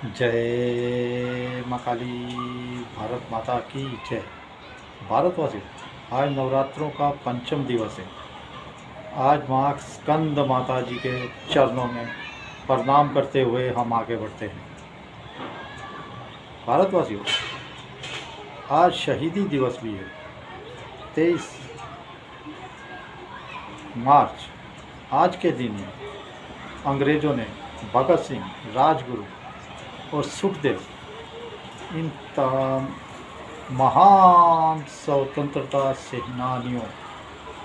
जय माँ काली। भारत माता की जय। भारतवासी, आज नवरात्रों का पंचम दिवस है। आज माँ स्कंद माता जी के चरणों में प्रणाम करते हुए हम आगे बढ़ते हैं। भारतवासियों, आज शहीदी दिवस भी है। 23 मार्च आज के दिन में अंग्रेज़ों ने भगत सिंह, राजगुरु और सुखदेव, इन महान स्वतंत्रता सेनानियों,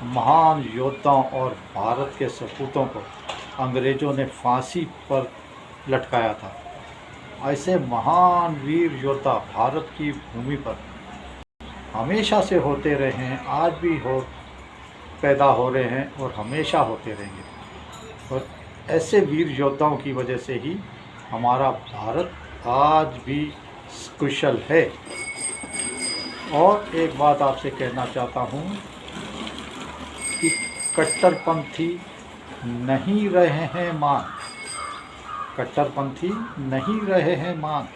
महान योद्धाओं और भारत के सपूतों को अंग्रेज़ों ने फांसी पर लटकाया था। ऐसे महान वीर योद्धा भारत की भूमि पर हमेशा से होते रहे हैं, आज भी पैदा हो रहे हैं और हमेशा होते रहेंगे। और ऐसे वीर योद्धाओं की वजह से ही हमारा भारत आज भी कुशल है। और एक बात आपसे कहना चाहता हूँ कि कट्टरपंथी नहीं रहे हैं मान, कट्टरपंथी नहीं रहे हैं मान।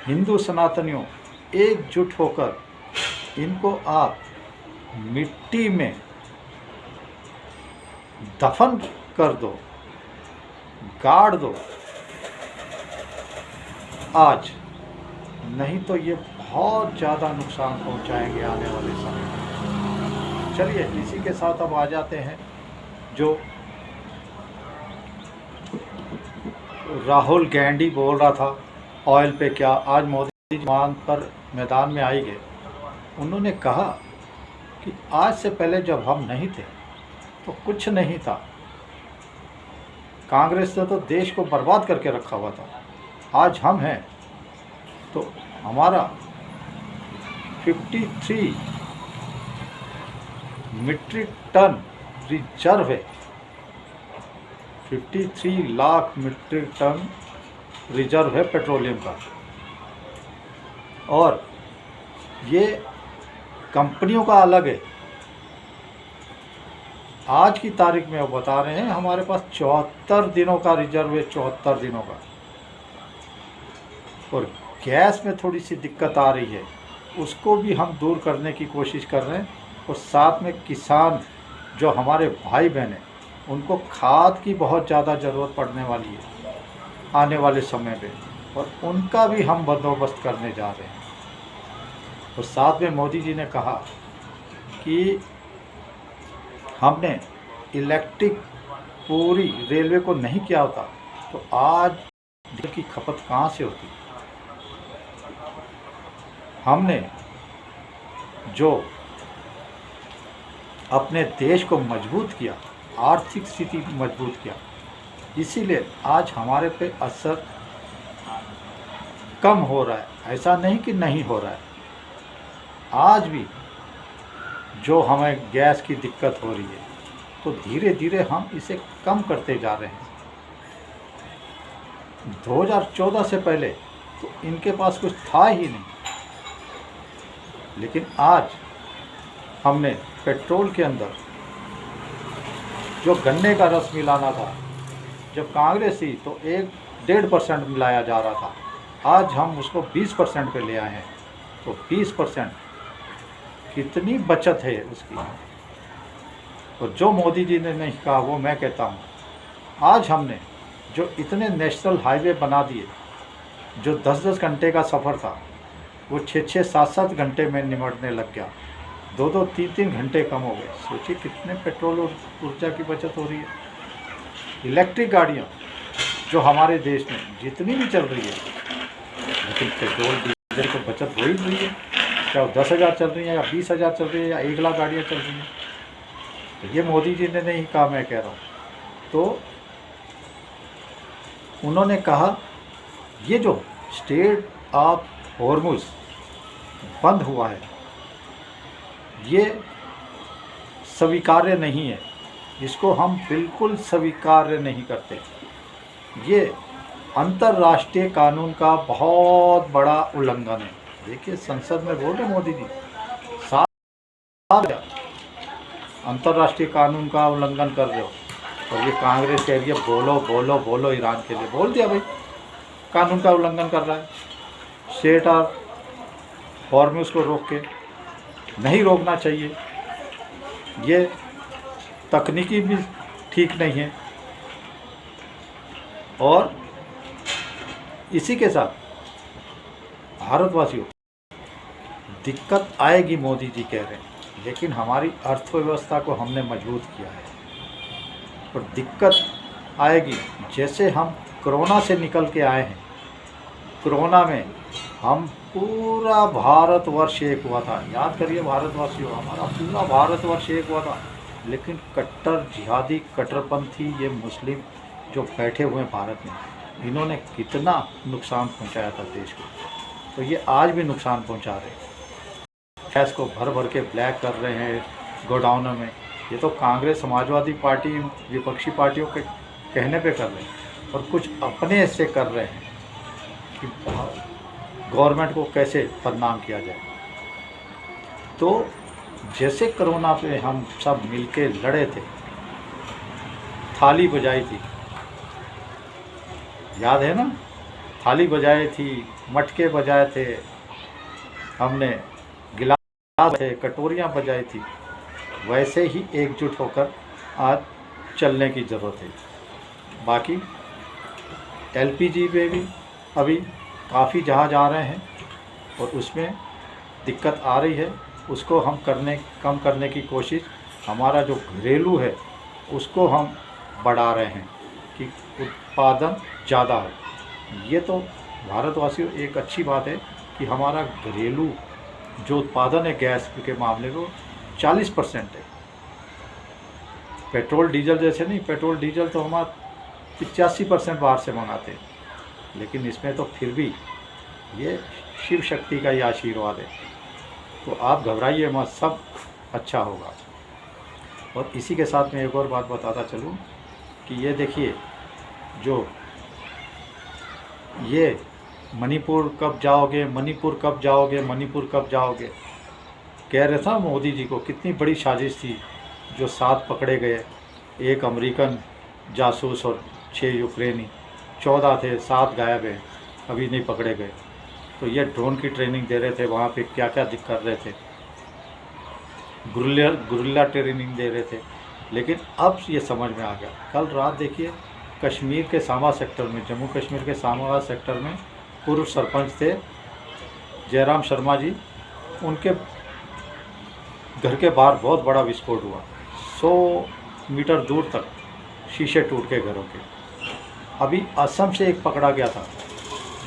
हिंदू सनातनियों, एकजुट होकर इनको आप मिट्टी में दफन कर दो, गाड़ दो आज, नहीं तो ये बहुत ज़्यादा नुकसान पहुंचाएंगे आने वाले समय में। चलिए इसी के साथ अब आ जाते हैं जो राहुल गांधी बोल रहा था ऑयल पे क्या। आज मोदी जी मान पर मैदान में आई गए। उन्होंने कहा कि आज से पहले जब हम नहीं थे तो कुछ नहीं था, कांग्रेस ने तो देश को बर्बाद करके रखा हुआ था। आज हम हैं तो हमारा 53 मीट्रिक टन रिजर्व है। 53 लाख मीट्रिक टन रिजर्व है पेट्रोलियम का। और ये कंपनियों का अलग है। आज की तारीख में वो बता रहे हैं हमारे पास 74 दिनों का रिजर्व है, 74 दिनों का। और गैस में थोड़ी सी दिक्कत आ रही है, उसको भी हम दूर करने की कोशिश कर रहे हैं। और साथ में किसान जो हमारे भाई बहन हैं, उनको खाद की बहुत ज़्यादा ज़रूरत पड़ने वाली है आने वाले समय पे, और उनका भी हम बंदोबस्त करने जा रहे हैं। और साथ में मोदी जी ने कहा कि हमने इलेक्ट्रिक पूरी रेलवे को नहीं किया होता तो आज डीजल की खपत कहाँ से होती। हमने जो अपने देश को मजबूत किया, आर्थिक स्थिति मजबूत किया, इसीलिए आज हमारे पे असर कम हो रहा है। ऐसा नहीं कि नहीं हो रहा है, आज भी जो हमें गैस की दिक्कत हो रही है तो धीरे धीरे हम इसे कम करते जा रहे हैं। 2014 से पहले तो इनके पास कुछ था ही नहीं, लेकिन आज हमने पेट्रोल के अंदर जो गन्ने का रस मिलाना था, जब कांग्रेस थी तो 1-1.5% मिलाया जा रहा था, आज हम उसको 20% पे ले आए हैं। तो 20% कितनी बचत है उसकी। और जो मोदी जी ने नहीं कहा वो मैं कहता हूँ। आज हमने जो इतने नेशनल हाईवे बना दिए, जो 10-10 घंटे का सफ़र था वो 6-6, 7-7 घंटे में निमटने लग गया। 2-2, 3-3 घंटे कम हो गए। सोचिए कितने पेट्रोल और ऊर्जा की बचत हो रही है। इलेक्ट्रिक गाड़ियाँ जो हमारे देश में जितनी भी चल रही है, लेकिन पेट्रोल डीजल की बचत हो ही रही है। चाहे 10,000 चल रही है या 20,000 चल रही है या 1 लाख गाड़ियाँ चल रही हैं। तो ये मोदी जी ने नहीं कहा, मैं कह रहा हूँ। तो उन्होंने कहा ये जो स्ट्रेट ऑफ हॉर्मुज़ बंद हुआ है ये स्वीकार्य नहीं है, इसको हम बिल्कुल स्वीकार्य नहीं करते। ये अंतर्राष्ट्रीय कानून का बहुत बड़ा उल्लंघन है। देखिए संसद में बोल रहे मोदी जी, साफ अंतर्राष्ट्रीय कानून का उल्लंघन कर रहे हो। और ये कांग्रेस कह रही है बोलो बोलो बोलो ईरान के लिए। बोल दिया भाई, कानून का उल्लंघन कर रहा है। स्टेट और हॉर्मूज को रोक के नहीं रोकना चाहिए। ये तकनीकी भी ठीक नहीं है। और इसी के साथ भारतवासियों दिक्कत आएगी, मोदी जी कह रहे हैं, लेकिन हमारी अर्थव्यवस्था को हमने मजबूत किया है। और दिक्कत आएगी जैसे हम कोरोना से निकल के आए हैं। कोरोना में हम पूरा भारतवर्ष एक हुआ था। याद करिए भारतवासियों, हमारा पूरा भारतवर्ष एक हुआ था। लेकिन कट्टर जिहादी, कट्टरपंथी, ये मुस्लिम जो बैठे हुए हैं भारत में, इन्होंने कितना नुकसान पहुंचाया था देश को। तो ये आज भी नुकसान पहुंचा रहे हैं। गैस को भर भर के ब्लैक कर रहे हैं गोडाउनों में। ये तो कांग्रेस, समाजवादी पार्टी, विपक्षी पार्टियों के कहने पे कर रहे हैं, और कुछ अपने से कर रहे हैं कि गवर्नमेंट को कैसे बदनाम किया जाए। तो जैसे कोरोना पे हम सब मिलके लड़े थे, थाली बजाई थी, याद है ना? थाली बजाई थी, मटके बजाए थे हमने, गिलास थे, कटोरियाँ बजाई थी। वैसे ही एकजुट होकर आज चलने की ज़रूरत है। बाकी एलपीजी पे भी अभी काफ़ी जहाज आ रहे हैं और उसमें दिक्कत आ रही है। उसको हम कम करने की कोशिश, हमारा जो घरेलू है उसको हम बढ़ा रहे हैं कि उत्पादन ज़्यादा हो। ये तो भारतवासियों एक अच्छी बात है कि हमारा घरेलू जो उत्पादन है गैस के मामले में 40% है। पेट्रोल डीजल जैसे नहीं, पेट्रोल डीजल तो हमारा 85% बाहर से मंगाते हैं, लेकिन इसमें तो फिर भी ये शिव शक्ति का ही आशीर्वाद है। तो आप घबराइए मत, सब अच्छा होगा। और इसी के साथ मैं एक और बात बताता चलूँ कि ये देखिए, जो ये मणिपुर कब जाओगे, मणिपुर कब जाओगे, मणिपुर कब जाओगे कह रहे था मोदी जी को, कितनी बड़ी साजिश थी। जो 7 पकड़े गए, 1 अमेरिकन जासूस और 6 यूक्रेनी, 14 थे, 7 गायब हैं, अभी नहीं पकड़े गए। तो ये ड्रोन की ट्रेनिंग दे रहे थे, वहाँ पे क्या क्या दिक्कत कर रहे थे, गुरिल्ला ट्रेनिंग दे रहे थे। लेकिन अब ये समझ में आ गया। कल रात देखिए कश्मीर के सांबा सेक्टर में, जम्मू कश्मीर के सांबा सेक्टर में पूर्व सरपंच थे जयराम शर्मा जी, उनके घर के बाहर बहुत बड़ा विस्फोट हुआ। 100 मीटर दूर तक शीशे टूट के घरों के। अभी असम से एक पकड़ा गया था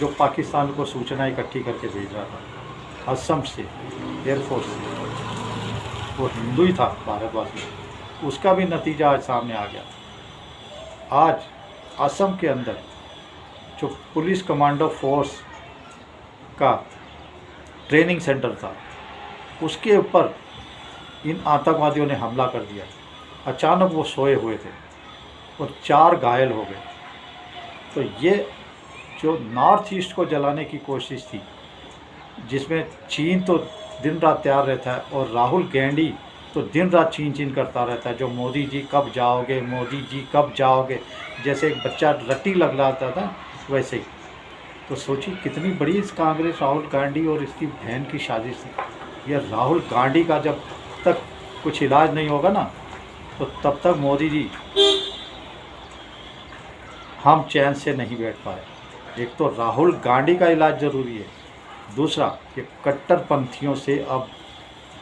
जो पाकिस्तान को सूचना इकट्ठी करके भेज रहा था, असम से, एयरफोर्स से। वो हिंदू ही था, भारतवासी। उसका भी नतीजा आज सामने आ गया। आज असम के अंदर जो पुलिस कमांडो फोर्स का ट्रेनिंग सेंटर था, उसके ऊपर इन आतंकवादियों ने हमला कर दिया। अचानक वो सोए हुए थे और 4 घायल हो गए। तो ये जो नॉर्थ ईस्ट को जलाने की कोशिश थी, जिसमें चीन तो दिन रात तैयार रहता है और राहुल गांधी तो दिन रात चीन करता रहता है, जो मोदी जी कब जाओगे, मोदी जी कब जाओगे, जैसे एक बच्चा रट्टी लगलाता था वैसे ही। तो सोचिए कितनी बड़ी इस कांग्रेस, राहुल गांधी और इसकी बहन की साजिश थी। ये राहुल गांधी का जब तक कुछ इलाज नहीं होगा ना, तो तब तक मोदी जी हम चैन से नहीं बैठ पाए। एक तो राहुल गांधी का इलाज ज़रूरी है, दूसरा कि कट्टरपंथियों से अब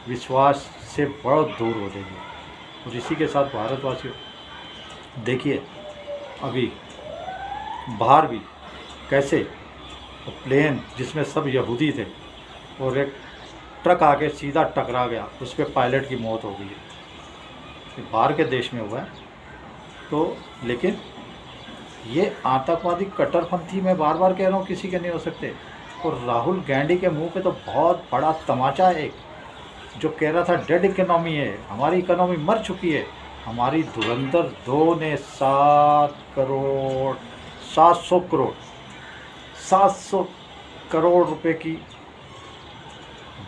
विश्वास से बहुत दूर हो जाएंगे। और इसी के साथ भारतवासियों देखिए, अभी बाहर भी कैसे प्लेन जिसमें सब यहूदी थे और एक ट्रक आके सीधा टकरा गया, उस पर पायलट की मौत हो गई है। ये बाहर के देश में हुआ है। तो लेकिन ये आतंकवादी कट्टरपंथी मैं बार बार कह रहा हूँ, किसी के नहीं हो सकते। और राहुल गांधी के मुंह पे तो बहुत बड़ा तमाचा है, एक जो कह रहा था डेड इकोनॉमी है, हमारी इकोनॉमी मर चुकी है। हमारी धुरंधर 2 ने 700 करोड़ रुपए की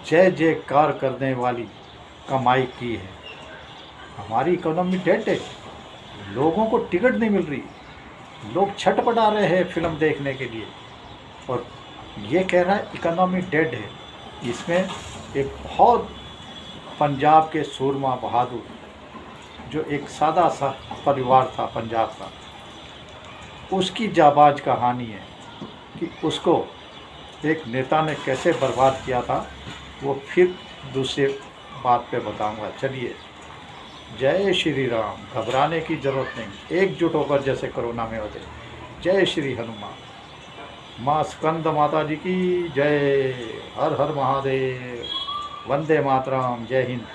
जय जयकार करने वाली कमाई की है। हमारी इकोनॉमी डेड है, लोगों को टिकट नहीं मिल रही, लोग छटपटा रहे हैं फिल्म देखने के लिए। और ये कह रहा है इकोनॉमी डेड है। इसमें एक बहुत पंजाब के सूरमा बहादुर, जो एक सादा सा परिवार था पंजाब का, उसकी जाबाज कहानी है कि उसको एक नेता ने कैसे बर्बाद किया था। वो फिर दूसरे बात पे बताऊंगा। चलिए, जय श्री राम। घबराने की ज़रूरत नहीं, एकजुट होकर जैसे कोरोना में होते। जय श्री हनुमान। माँ स्कंद माता जी की जय। हर हर महादेव। वंदे मातरम। जय हिंद।